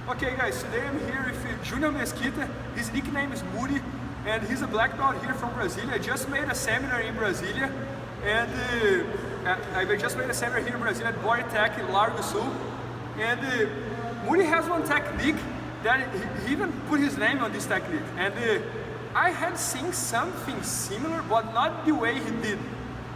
Okay guys, today I'm here with Junior Mesquita. His nickname is Muri, and he's a black belt here from Brasilia. I just made a seminar in Brasilia, and I just made a seminar here in Brasilia at Bodytech in Largo Sul. And Muri has one technique that he even put his name on this technique. And I had seen something similar, but not the way he did.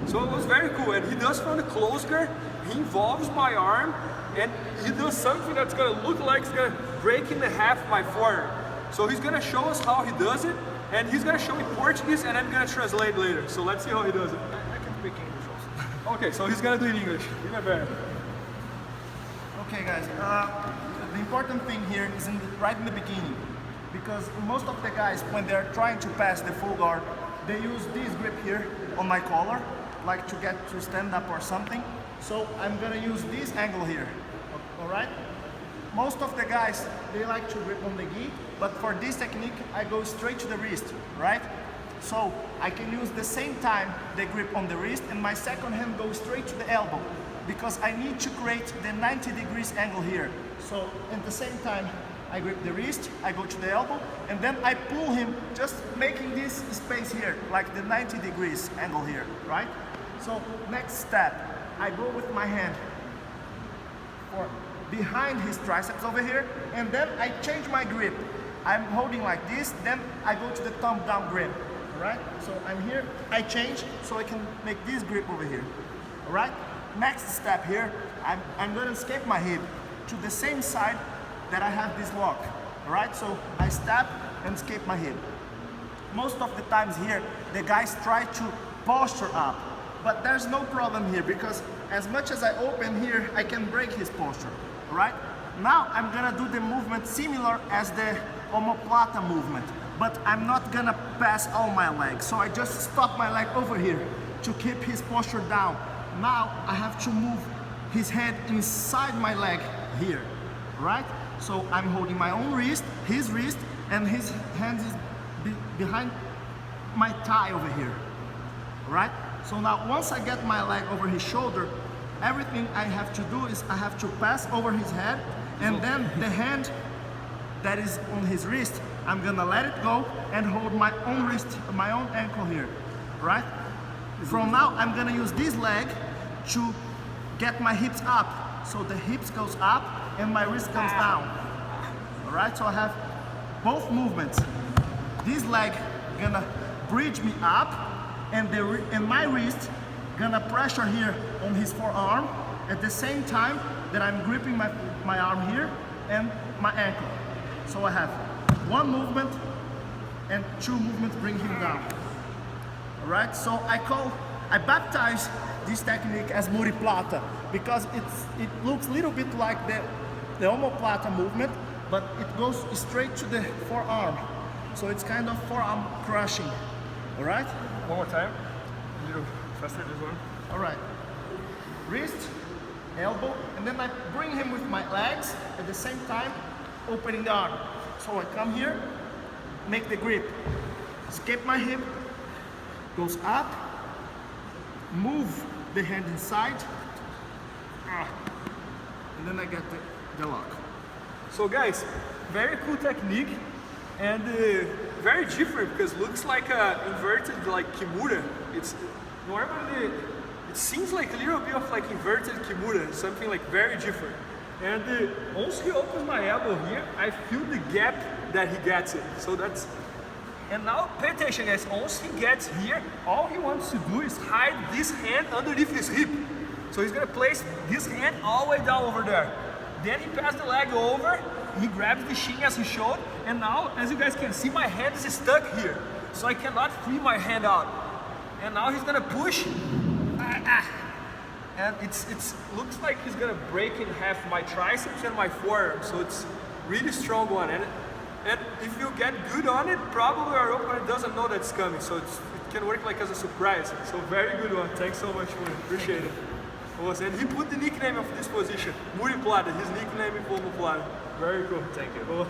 So it was very cool. And he does from the close guard. He involves my arm, and he does something that's gonna look like it's gonna break in half my forearm. So he's gonna show us how he does it, and he's gonna show me Portuguese, and I'm gonna translate later. So let's see how he does it. I can speak English also. Okay, so he's gonna do it in English. Okay guys, the important thing here is right in the beginning, because most of the guys, when they're trying to pass the full guard, they use this grip here on my collar, like to get to stand up or something. So I'm gonna use this angle here, all right? Most of the guys, they like to grip on the gi, but for this technique, I go straight to the wrist, right? So I can use the same time the grip on the wrist, and my second hand goes straight to the elbow, because I need to create the 90 degrees angle here. So at the same time, I grip the wrist, I go to the elbow, and then I pull him, just making this space here, like the 90 degrees angle here, right? So next step, I go with my hand for behind his triceps over here, and then I change my grip. I'm holding like this, then I go to the thumb down grip, all right? So I'm here, I change, so I can make this grip over here, all right? Next step here, I'm gonna escape my hip to the same side that I have this lock, all right? So I step and escape my hip. Most of the times here, the guys try to posture up, but there's no problem here, because as much as I open here, I can break his posture, all right? Now I'm gonna do the movement similar as the omoplata movement, but I'm not gonna pass all my legs. So I just stop my leg over here to keep his posture down. Now I have to move his head inside my leg here, right? So I'm holding my own wrist, his wrist, and his hand is behind my thigh over here, right? So now once I get my leg over his shoulder, everything I have to do is I have to pass over his head, and then the hand that is on his wrist, I'm gonna let it go and hold my own wrist, my own ankle here, right? From now, I'm gonna use this leg to get my hips up. So the hips goes up and my wrist comes down. All right, so I have both movements. This leg gonna bridge me up, and my wrist gonna pressure here on his forearm at the same time that I'm gripping my arm here and my ankle. So I have one movement and two movements bring him down. All right, so I baptize this technique as Muriplata, because it looks a little bit like the omoplata movement, but it goes straight to the forearm. So it's kind of forearm crushing, all right? One more time, a little faster this one. All right, wrist, elbow, and then I bring him with my legs at the same time, opening the arm. So I come here, make the grip, escape my hip, goes up, move the hand inside, and then I get the lock. So guys, very cool technique, and very different, because looks like a inverted like kimura. It's normally, it seems like a little bit of like inverted kimura, something like very different. And once he opens my elbow here, I feel the gap that he gets it. So that's, and now pay attention guys, once he gets here, all he wants to do is hide this hand underneath his hip. So he's gonna place this hand all the way down over there. Then he passes the leg over, he grabs the shin as he showed, and now, as you guys can see, my hand is stuck here. So I cannot free my hand out. And now he's gonna push, and it looks like he's gonna break in half my triceps and my forearm. So it's really strong one. And if you get good on it, probably our opponent doesn't know that's coming. So it can work like as a surprise. So very good one. Thanks so much, Muri. Appreciate it. And he put the nickname of this position, Muriplata. His nickname is Muriplata. Very cool. Thank you.